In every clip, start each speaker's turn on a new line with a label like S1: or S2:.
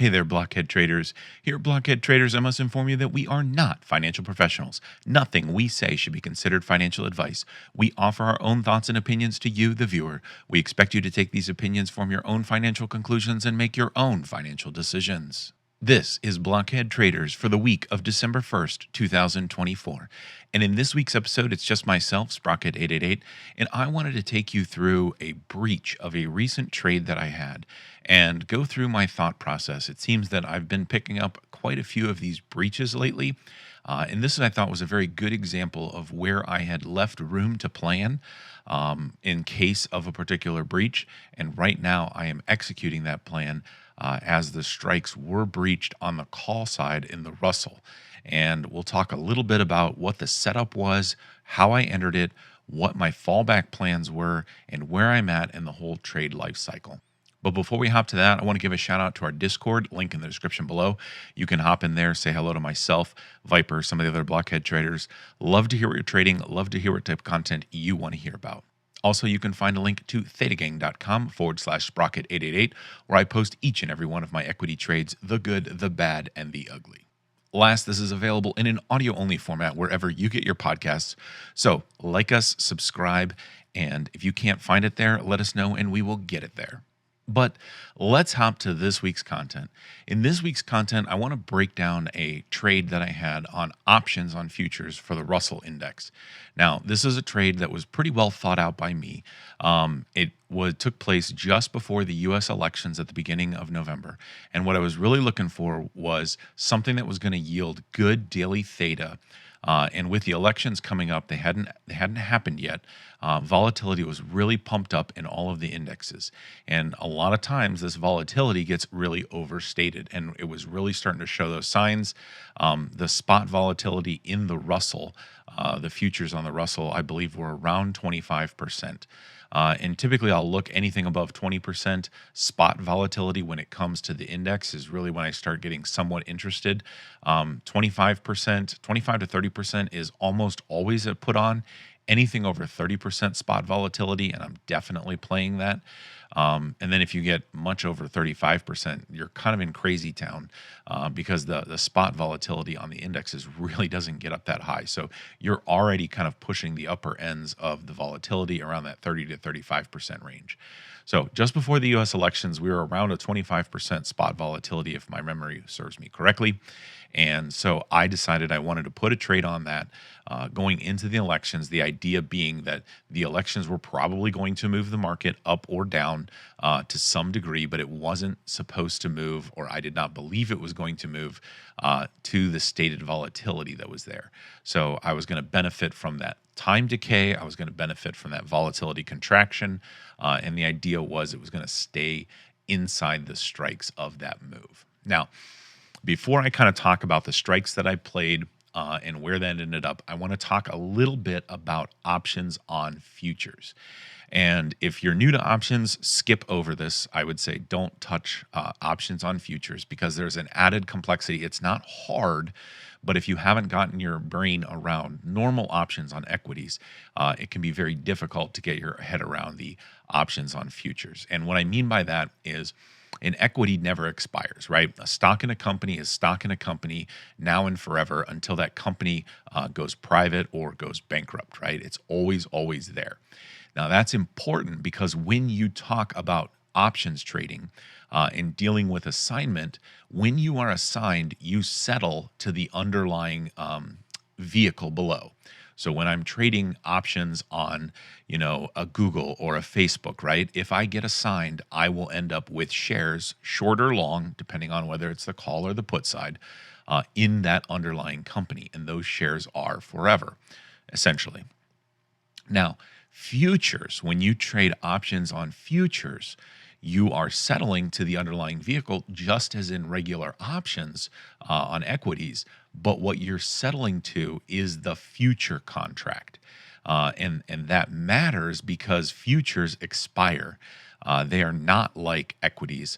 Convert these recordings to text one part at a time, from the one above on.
S1: Hey there, Blockhead Traders. Here at Blockhead Traders, I must inform you that we are not financial professionals. Nothing we say should be considered financial advice. We offer our own thoughts and opinions to you, the viewer. We expect you to take these opinions, form your own financial conclusions, and make your own financial decisions. This is Blockhead Traders for the week of December 1st, 2024. And in this week's episode, it's just myself, Sprocket888, and I wanted to take you through a breach of a recent trade that I had and go through my thought process. It seems that I've been picking up quite a few of these breaches lately. And this, I thought, was a very good example of where I had left room to plan in case of a particular breach. And right now, I am executing that plan as the strikes were breached on the call side in the Russel. And we'll talk a little bit about what the setup was, how I entered it, what my fallback plans were, and where I'm at in the whole trade life cycle. But before we hop to that, I want to give a shout out to our Discord, link in the description below. You can hop in there, say hello to myself, Viper, some of the other Blockhead traders. Love to hear what you're trading, love to hear what type of content you want to hear about. Also, you can find a link to thetagang.com/sprocket888, where I post each and every one of my equity trades, the good, the bad, and the ugly. Last, this is available in an audio-only format wherever you get your podcasts. So like us, subscribe, and if you can't find it there, let us know and we will get it there. But let's hop to this week's content. In this week's content, I want to break down a trade that I had on options on futures for the Russell index. Now, this is a trade that was pretty well thought out by me. It took place just before the U.S. elections at the beginning of November. And what I was really looking for was something that was going to yield good daily theta. And with the elections coming up, they hadn't happened yet. Volatility was really pumped up in all of the indexes, and a lot of times this volatility gets really overstated, and it was really starting to show those signs. The spot volatility in the Russell, the futures on the Russell, I believe, were around 25%. And typically I'll look anything above 20% spot volatility when it comes to the index is really when I start getting somewhat interested. 25%, 25 to 30% is almost always a put on. Anything over 30% spot volatility, and I'm definitely playing that. And then if you get much over 35%, you're kind of in crazy town because the spot volatility on the indexes really doesn't get up that high. So you're already kind of pushing the upper ends of the volatility around that 30 to 35% range. So just before the U.S. elections, we were around a 25% spot volatility, if my memory serves me correctly. And so I decided I wanted to put a trade on that going into the elections, the idea being that the elections were probably going to move the market up or down to some degree, but it wasn't supposed to move, or I did not believe it was going to move to the stated volatility that was there. So I was going to benefit from that time decay. I was going to benefit from that volatility contraction. And the idea was it was going to stay inside the strikes of that move. Now, before I kind of talk about the strikes that I played and where that ended up, I want to talk a little bit about options on futures. And if you're new to options, skip over this. I would say don't touch options on futures because there's an added complexity. It's not hard, but if you haven't gotten your brain around normal options on equities, it can be very difficult to get your head around the options on futures. And what I mean by that is an equity never expires, right? A stock in a company is stock in a company now and forever until that company goes private or goes bankrupt, right? It's always, always there. Now, that's important because when you talk about options trading and dealing with assignment, when you are assigned, you settle to the underlying vehicle below. So when I'm trading options on, a Google or a Facebook, right? If I get assigned, I will end up with shares, short or long, depending on whether it's the call or the put side, in that underlying company. And those shares are forever, essentially. Now, futures, when you trade options on futures, you are settling to the underlying vehicle just as in regular options on equities. But what you're settling to is the future contract. And that matters because futures expire. They are not like equities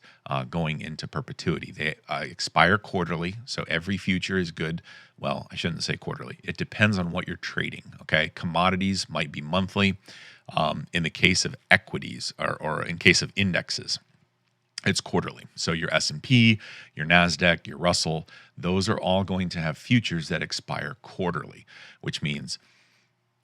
S1: going into perpetuity. They expire quarterly, so every future is good. Well, I shouldn't say quarterly. It depends on what you're trading, okay? Commodities might be monthly in the case of equities or in case of indexes. It's quarterly. So your S&P, your NASDAQ, your Russell, those are all going to have futures that expire quarterly, which means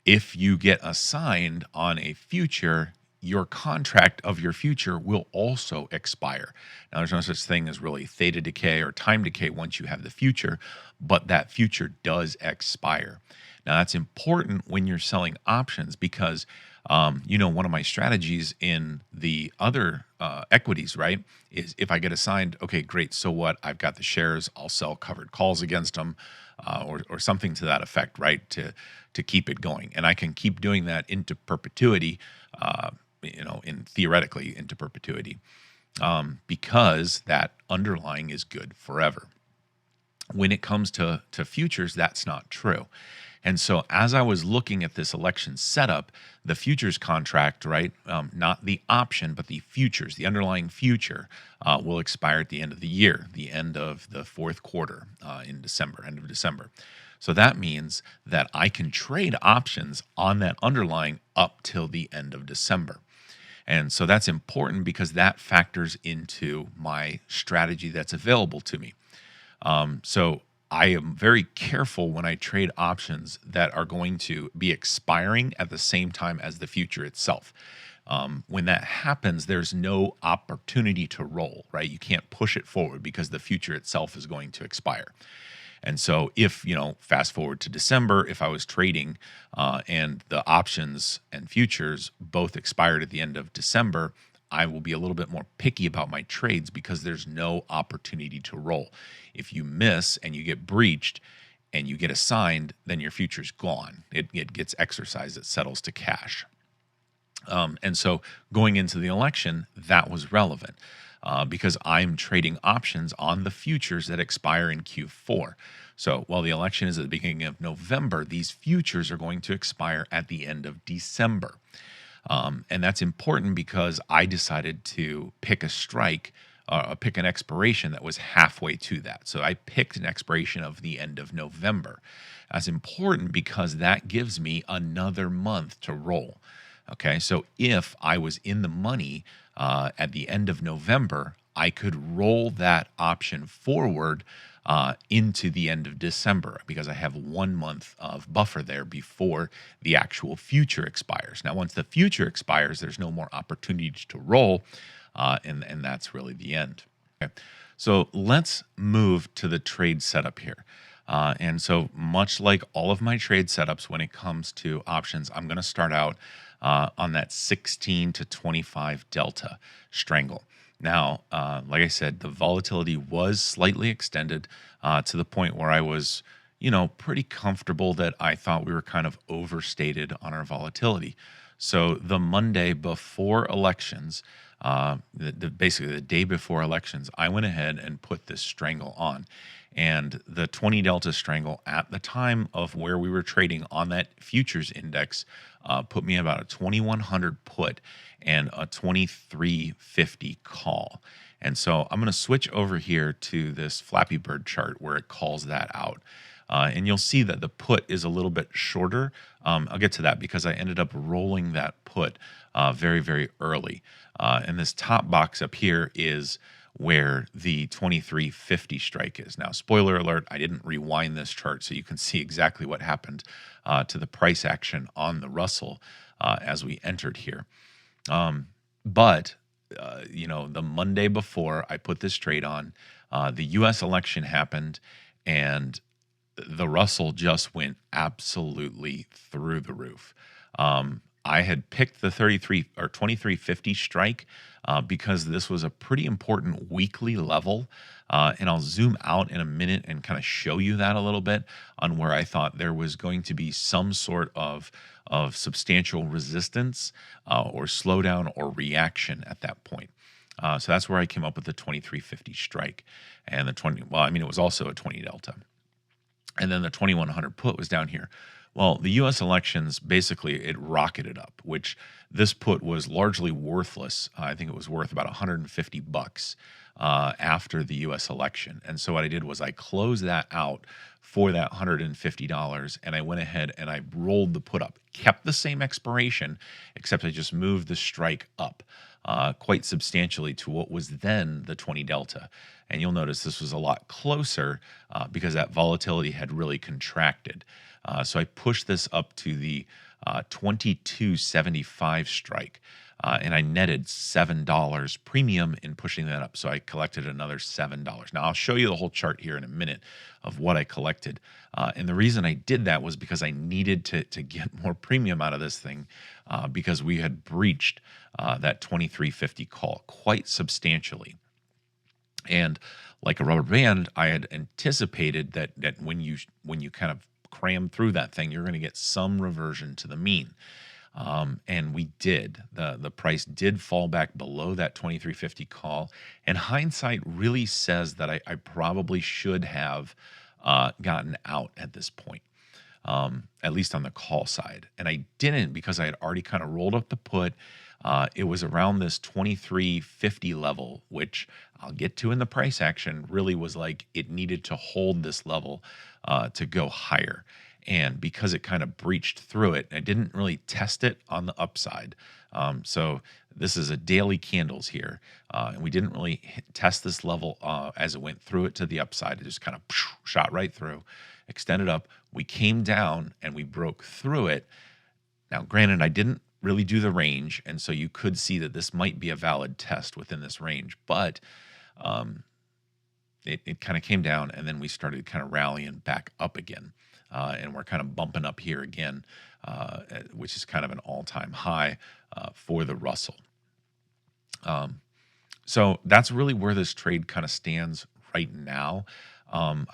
S1: if you get assigned on a future, your contract of your future will also expire. Now, there's no such thing as really theta decay or time decay once you have the future, but that future does expire. Now, that's important when you're selling options because, one of my strategies in the other equities, right, is if I get assigned, okay, great, so what? I've got the shares, I'll sell covered calls against them, or something to that effect, right, to keep it going, and I can keep doing that into perpetuity, in theoretically into perpetuity, because that underlying is good forever. When it comes to futures, that's not true. And so as I was looking at this election setup, the futures contract, right, not the option, but the futures, the underlying future, will expire at the end of the year, the end of the fourth quarter in December, end of December. So that means that I can trade options on that underlying up till the end of December. And so that's important because that factors into my strategy that's available to me. So I am very careful when I trade options that are going to be expiring at the same time as the future itself. When that happens, there's no opportunity to roll, right? You can't push it forward because the future itself is going to expire. And so if, fast forward to December, if I was trading and the options and futures both expired at the end of December, I will be a little bit more picky about my trades because there's no opportunity to roll. If you miss and you get breached and you get assigned, then your future's gone. It gets exercised, it settles to cash. And so going into the election, that was relevant because I'm trading options on the futures that expire in Q4. So while the election is at the beginning of November, these futures are going to expire at the end of December. And that's important because I decided to pick a strike, pick an expiration that was halfway to that. So I picked an expiration of the end of November. That's important because that gives me another month to roll. Okay, so if I was in the money at the end of November, I could roll that option forward into the end of December because I have 1 month of buffer there before the actual future expires. Now, once the future expires, there's no more opportunity to roll, and that's really the end. Okay. So let's move to the trade setup here. And so much like all of my trade setups when it comes to options, I'm going to start out on that 16 to 25 delta strangle. Now, like I said, the volatility was slightly extended to the point where I was, pretty comfortable that I thought we were kind of overstated on our volatility. So the Monday before elections, basically the day before elections, I went ahead and put this strangle on. And the 20 delta strangle at the time of where we were trading on that futures index put me about a 2100 put and a 2350 call. And so I'm going to switch over here to this Flappy Bird chart where it calls that out. And you'll see that the put is a little bit shorter. I'll get to that because I ended up rolling that put very, very early. And this top box up here is where the 2350 strike is. Now, spoiler alert, I didn't rewind this chart so you can see exactly what happened to the price action on the Russell as we entered here. But the Monday before I put this trade on, the U.S. election happened, and the Russell just went absolutely through the roof. I had picked the 2350 strike because this was a pretty important weekly level. And I'll zoom out in a minute and kind of show you that a little bit on where I thought there was going to be some sort of substantial resistance or slowdown or reaction at that point. So that's where I came up with the 2350 strike and the 20. Well, I mean, it was also a 20 delta. And then the 2100 put was down here. Well, the U.S. elections, basically, it rocketed up, which this put was largely worthless. I think it was worth about $150 after the U.S. election. And so what I did was I closed that out for that $150, and I went ahead and I rolled the put up. Kept the same expiration, except I just moved the strike up. quite substantially to what was then the 20 delta. And you'll notice this was a lot closer because that volatility had really contracted. So I pushed this up to the 22.75 strike. And I netted $7 premium in pushing that up. So I collected another $7. Now, I'll show you the whole chart here in a minute of what I collected. And the reason I did that was because I needed to get more premium out of this thing because we had breached that 23.50 call quite substantially. And like a rubber band, I had anticipated that when you kind of cram through that thing, you're going to get some reversion to the mean. And we did. The price did fall back below that 23.50 call. And hindsight really says that I probably should have gotten out at this point, at least on the call side. And I didn't because I had already kind of rolled up the put. It was around this 23.50 level, which I'll get to in the price action, really was like it needed to hold this level to go higher. And because it kind of breached through it, I didn't really test it on the upside. So this is a daily candles here. And we didn't really test this level as it went through it to the upside. It just kind of shot right through, extended up. We came down and we broke through it. Now, granted, I didn't really do the range. And so you could see that this might be a valid test within this range. But it kind of came down and then we started kind of rallying back up again. And we're kind of bumping up here again, which is kind of an all-time high for the Russell. So that's really where this trade kind of stands right now. I'll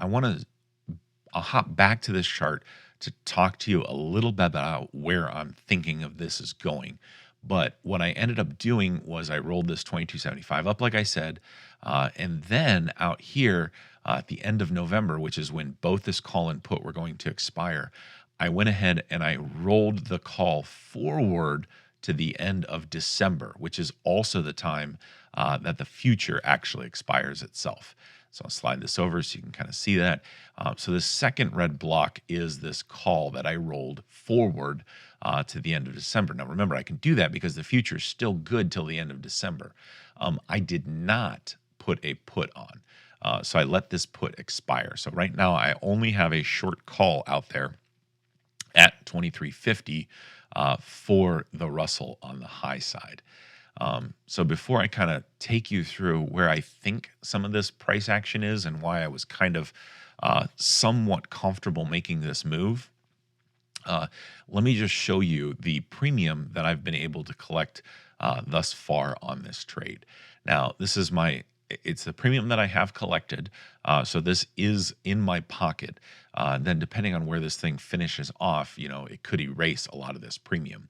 S1: hop back to this chart to talk to you a little bit about where I'm thinking of this is going. But what I ended up doing was I rolled this 22.75 up, like I said, and then out here at the end of November, which is when both this call and put were going to expire, I went ahead and I rolled the call forward to the end of December, which is also the time that the future actually expires itself. So I'll slide this over so you can kind of see that. So the second red block is this call that I rolled forward to the end of December. Now, remember, I can do that because the future is still good till the end of December. I did not put a put on. So I let this put expire. So right now I only have a short call out there at 23.50 for the Russell on the high side. So before I kind of take you through where I think some of this price action is and why I was kind of somewhat comfortable making this move, let me just show you the premium that I've been able to collect thus far on this trade. Now, this is it's the premium that I have collected. So this is in my pocket. Then depending on where this thing finishes off, it could erase a lot of this premium.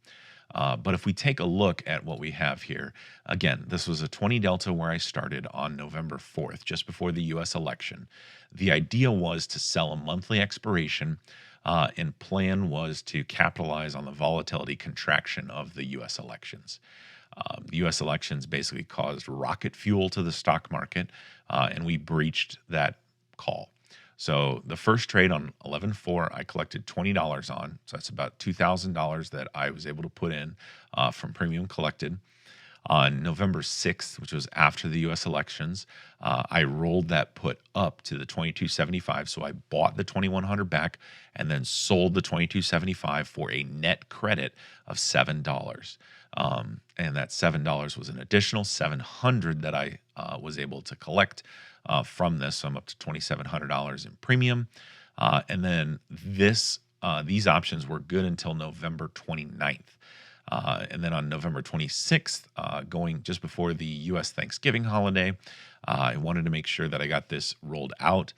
S1: But if we take a look at what we have here, again, this was a 20 delta where I started on November 4th, just before the U.S. election. The idea was to sell a monthly expiration, and plan was to capitalize on the volatility contraction of the U.S. elections. The U.S. elections basically caused rocket fuel to the stock market, and we breached that call. So the first trade on 11/4, I collected $20 on. So that's about $2,000 that I was able to put in from premium collected. On November 6th, which was after the U.S. elections, I rolled that put up to the 22.75. So I bought the 2,100 back and then sold the 22.75 for a net credit of $7. And that $7 was an additional $700 that I was able to collect from this. So I'm up to $2,700 in premium. And then these options were good until November 29th. And then on November 26th, going just before the U.S. Thanksgiving holiday, I wanted to make sure that I got this rolled out.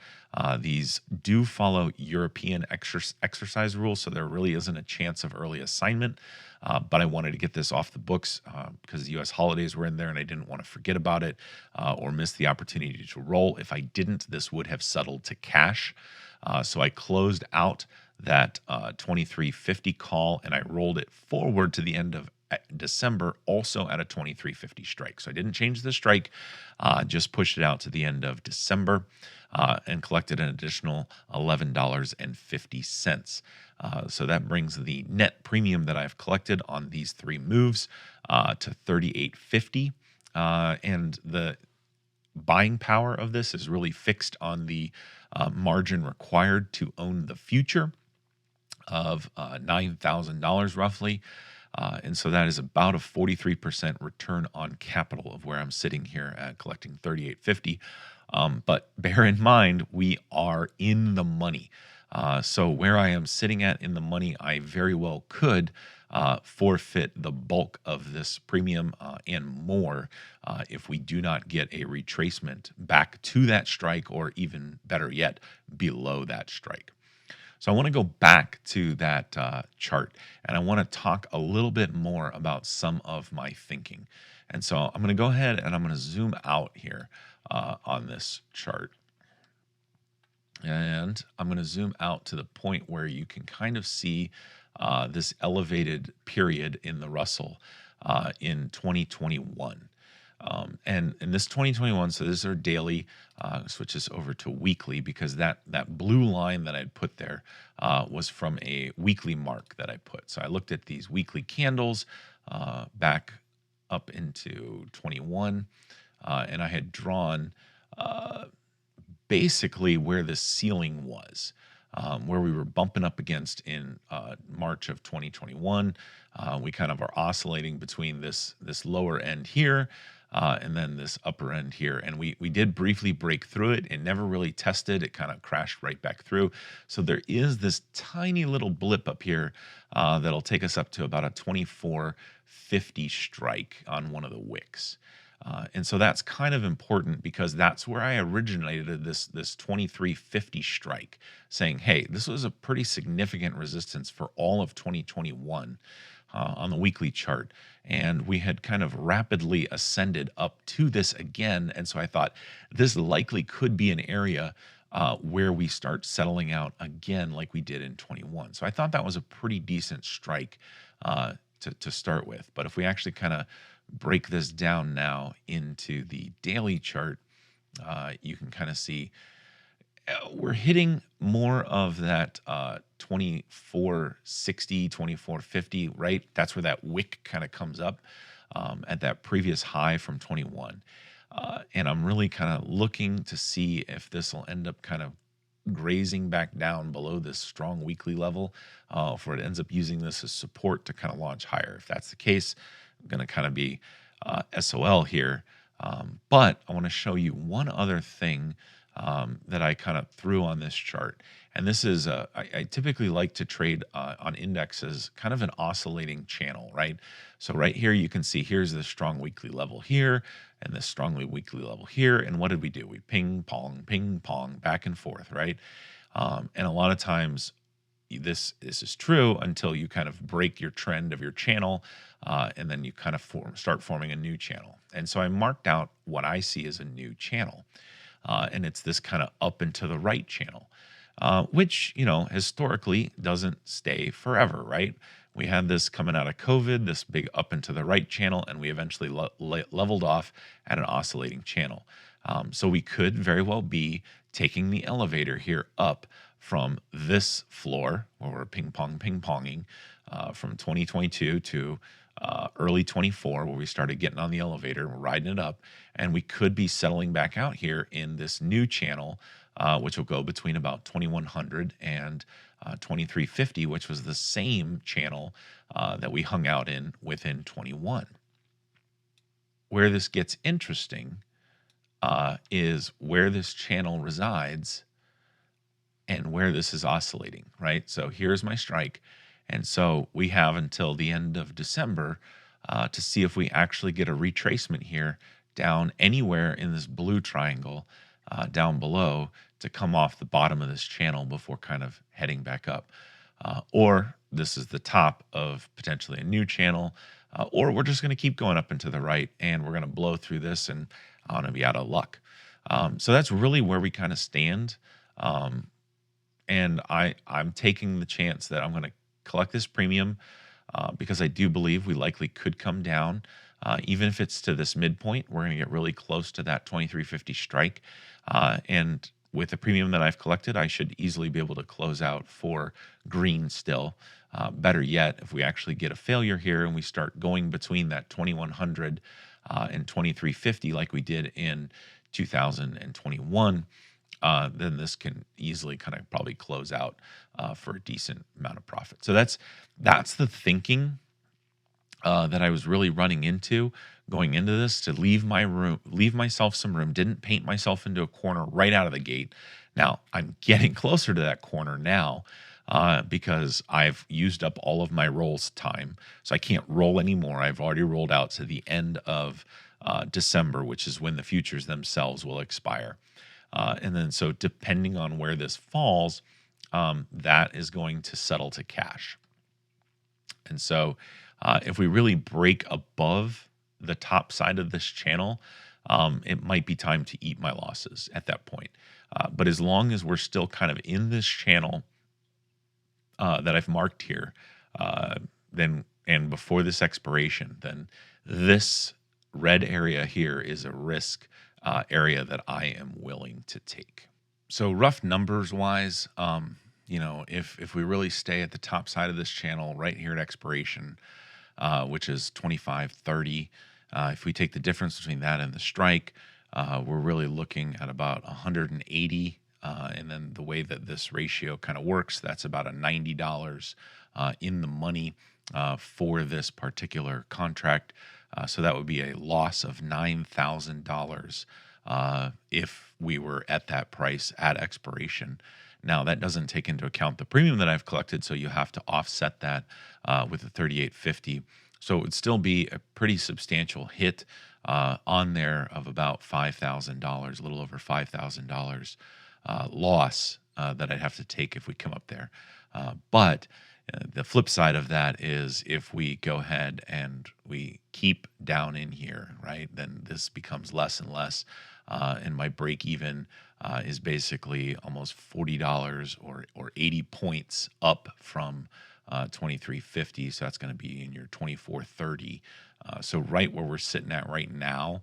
S1: These do follow European exercise rules, so there really isn't a chance of early assignment. But I wanted to get this off the books because the U.S. holidays were in there, and I didn't want to forget about it or miss the opportunity to roll. If I didn't, this would have settled to cash. So I closed out that 23.50 call, and I rolled it forward to the end of December, also at a 23.50 strike. So I didn't change the strike, just pushed it out to the end of December and collected an additional $11.50. So that brings the net premium that I've collected on these three moves to $38.50. And the buying power of this is really fixed on the margin required to own the future of $9,000 roughly. And so that is about a 43% return on capital of where I'm sitting here at collecting $38.50. But bear in mind, we are in the money. So where I am sitting at in the money, I very well could forfeit the bulk of this premium and more if we do not get a retracement back to that strike, or even better yet, below that strike. So I want to go back to that chart, and I want to talk a little bit more about some of my thinking. And so I'm going to go ahead and I'm going to zoom out here on this chart. And I'm going to zoom out to the point where you can kind of see this elevated period in the Russell in 2021. And in this 2021, so this is our daily, switches over to weekly, because that blue line that I'd put there was from a weekly mark that I put. So I looked at these weekly candles back up into 21, and I had drawn basically where the ceiling was, where we were bumping up against in March of 2021. We kind of are oscillating between this lower end here and then this upper end here. And we did briefly break through it. It never really tested. It kind of crashed right back through. So there is this tiny little blip up here that'll take us up to about a 24.50 strike on one of the wicks. And so that's kind of important, because that's where I originated this 23.50 strike, saying, hey, this was a pretty significant resistance for all of 2021 on the weekly chart. And we had kind of rapidly ascended up to this again. And so I thought this likely could be an area where we start settling out again like we did in 21. So I thought that was a pretty decent strike to start with. But if we actually kind of break this down now into the daily chart, you can kind of see we're hitting more of that 24.60, 24.50, right? That's where that wick kind of comes up at that previous high from 21. And I'm really kind of looking to see if this will end up kind of grazing back down below this strong weekly level, or it ends up using this as support to kind of launch higher. If that's the case, I'm going to kind of be SOL here. But I want to show you one other thing that I kind of threw on this chart. And this is, I typically like to trade on indexes, kind of an oscillating channel, right? So right here, you can see here's the strong weekly level here, and this strongly weekly level here. And what did we do? We ping, pong, back and forth, right? And a lot of times this is true until you kind of break your trend of your channel, and then you kind of start forming a new channel. And so I marked out what I see as a new channel. And it's this kind of up and to the right channel, which, historically doesn't stay forever, right? We had this coming out of COVID, this big up and to the right channel, and we eventually leveled off at an oscillating channel. So we could very well be taking the elevator here up from this floor, where we're ping-ponging from 2022 to early 24, where we started getting on the elevator and riding it up. And we could be settling back out here in this new channel, which will go between about 2100 and 2350, which was the same channel that we hung out in within 21. Where this gets interesting is where this channel resides and where this is oscillating, right? So here's my strike. And so we have until the end of December to see if we actually get a retracement here down anywhere in this blue triangle down below to come off the bottom of this channel before kind of heading back up. Or this is the top of potentially a new channel, or we're just going to keep going up and to the right, and we're going to blow through this, and I'm going to be out of luck. So that's really where we kind of stand. And I'm taking the chance that I'm going to collect this premium. because I do believe we likely could come down. Even if it's to this midpoint, we're going to get really close to that 2350 strike. And with the premium that I've collected, I should easily be able to close out for green still. Better yet, if we actually get a failure here and we start going between that 2100 and 2350 like we did in 2021, then this can easily kind of probably close out for a decent amount of profit. So that's the thinking that I was really running into going into this, to leave myself some room. Didn't paint myself into a corner right out of the gate. Now I'm getting closer to that corner now because I've used up all of my rolls time, so I can't roll anymore. I've already rolled out to the end of December, which is when the futures themselves will expire. And then so depending on where this falls, that is going to settle to cash. And so if we really break above the top side of this channel, it might be time to eat my losses at that point. But as long as we're still kind of in this channel that I've marked here, then and before this expiration, then this red area here is a risk area that I am willing to take. So rough numbers wise, if we really stay at the top side of this channel right here at expiration, which is 25.30, if we take the difference between that and the strike, we're really looking at about 180. And then the way that this ratio kind of works, that's about a $90 in the money for this particular contract. So that would be a loss of $9,000 if we were at that price at expiration. Now, that doesn't take into account the premium that I've collected, so you have to offset that with the 38.50. So it would still be a pretty substantial hit on there of about $5,000, a little over $5,000 loss that I'd have to take if we come up there. But the flip side of that is if we go ahead and we keep down in here, right, then this becomes less and less. And my break even is basically almost $40 or 80 points up from 23.50. So that's going to be in your 24.30. So right where we're sitting at right now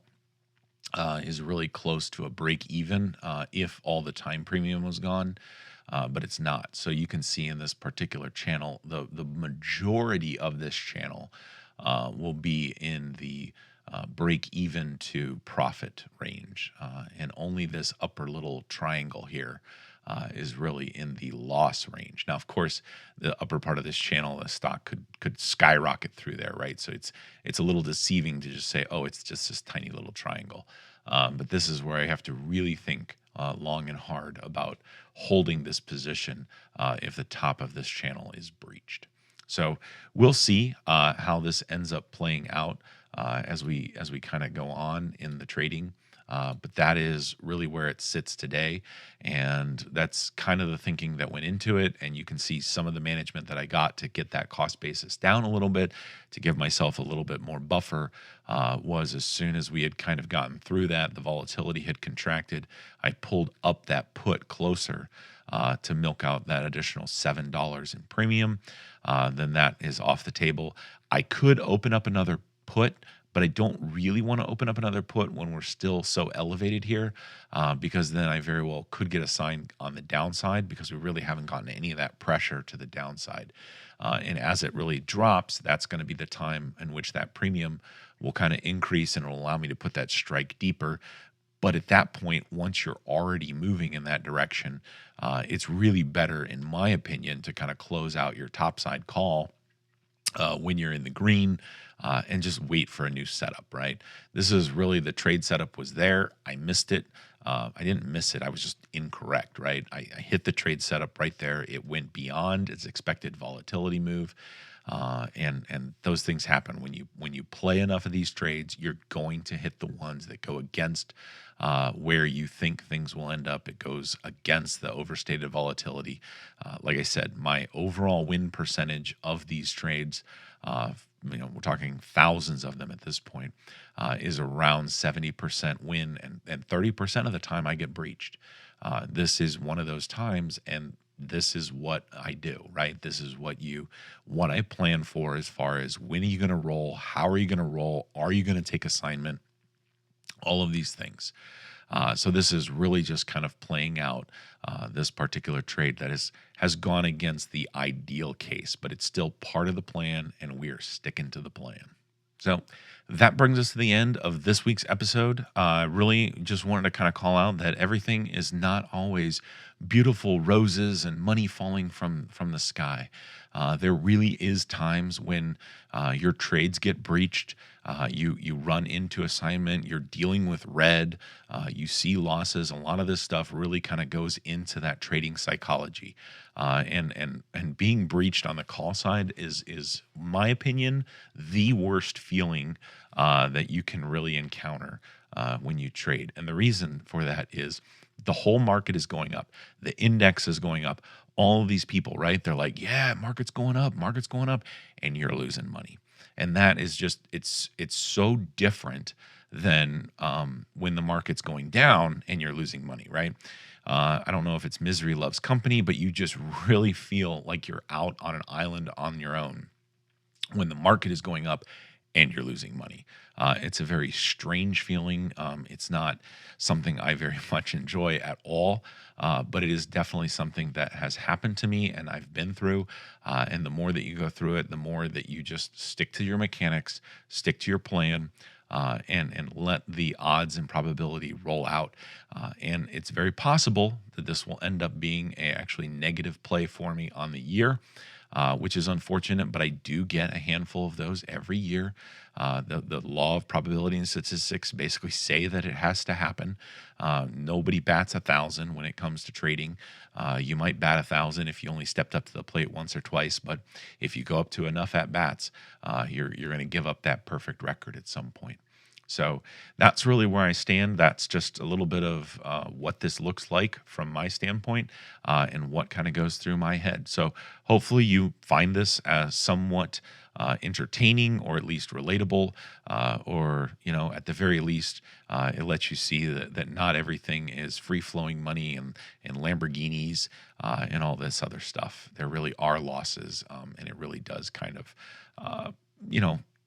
S1: is really close to a break even if all the time premium was gone. But it's not. So you can see in this particular channel, the majority of this channel will be in the break even to profit range. And only this upper little triangle here is really in the loss range. Now, of course, the upper part of this channel, the stock could skyrocket through there, right? So it's a little deceiving to just say, oh, it's just this tiny little triangle. But this is where I have to really think long and hard about holding this position if the top of this channel is breached. So we'll see how this ends up playing out as we kind of go on in the trading. But that is really where it sits today. And that's kind of the thinking that went into it. And you can see some of the management that I got to get that cost basis down a little bit, to give myself a little bit more buffer, was as soon as we had kind of gotten through that, the volatility had contracted, I pulled up that put closer to milk out that additional $7 in premium. Then that is off the table. I could open up another put, but I don't really want to open up another put when we're still so elevated here, because then I very well could get a sign on the downside, because we really haven't gotten any of that pressure to the downside. And as it really drops, that's going to be the time in which that premium will kind of increase and it'll allow me to put that strike deeper. But at that point, once you're already moving in that direction, it's really better, in my opinion, to kind of close out your topside call when you're in the green and just wait for a new setup, right? This is really, the trade setup was there. I missed it. I didn't miss it. I was just incorrect, right? I hit the trade setup right there. It went beyond its expected volatility move. And those things happen when you play enough of these trades. You're going to hit the ones that go against where you think things will end up. It goes against the overstated volatility. Like I said, my overall win percentage of these trades, we're talking thousands of them at this point, is around 70% win, and 30% of the time I get breached. This is one of those times, and this is what I do, right? This is what I plan for as far as when are you going to roll? How are you going to roll? Are you going to take assignment? All of these things. So this is really just kind of playing out this particular trade that has gone against the ideal case, but it's still part of the plan, and we are sticking to the plan. So that brings us to the end of this week's episode. Really just wanted to kind of call out that everything is not always beautiful roses and money falling from the sky. There really is times when your trades get breached. You run into assignment. You're dealing with red. You see losses. A lot of this stuff really kind of goes into that trading psychology. And being breached on the call side is my opinion, the worst feeling that you can really encounter when you trade. And the reason for that is the whole market is going up. The index is going up. All of these people, right? They're like, yeah, market's going up, and you're losing money. And that is just, it's so different than when the market's going down and you're losing money, right? I don't know if it's misery loves company, but you just really feel like you're out on an island on your own when the market is going up and you're losing money. It's a very strange feeling. It's not something I very much enjoy at all, but it is definitely something that has happened to me and I've been through. And the more that you go through it, the more that you just stick to your mechanics, stick to your plan, and let the odds and probability roll out. And it's very possible that this will end up being a actually negative play for me on the year. Which is unfortunate, but I do get a handful of those every year. The law of probability and statistics basically say that it has to happen. Nobody bats 1,000 when it comes to trading. You might bat 1,000 if you only stepped up to the plate once or twice, but if you go up to enough at bats, you're going to give up that perfect record at some point. So that's really where I stand. That's just a little bit of what this looks like from my standpoint and what kind of goes through my head. So hopefully you find this as somewhat entertaining or at least relatable, or, at the very least, it lets you see that not everything is free-flowing money and Lamborghinis and all this other stuff. There really are losses, and it really does kind of,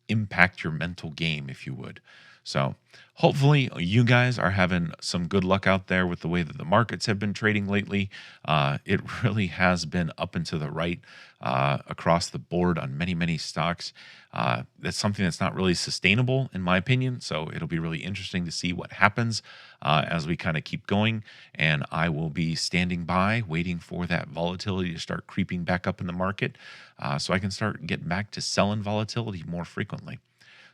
S1: impact your mental game, if you would. So hopefully you guys are having some good luck out there with the way that the markets have been trading lately. It really has been up and to the right across the board on many, many stocks. That's something that's not really sustainable, in my opinion. So it'll be really interesting to see what happens as we kind of keep going. And I will be standing by, waiting for that volatility to start creeping back up in the market so I can start getting back to selling volatility more frequently.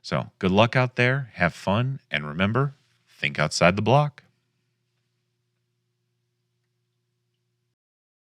S1: So good luck out there, have fun, and remember, think outside the block.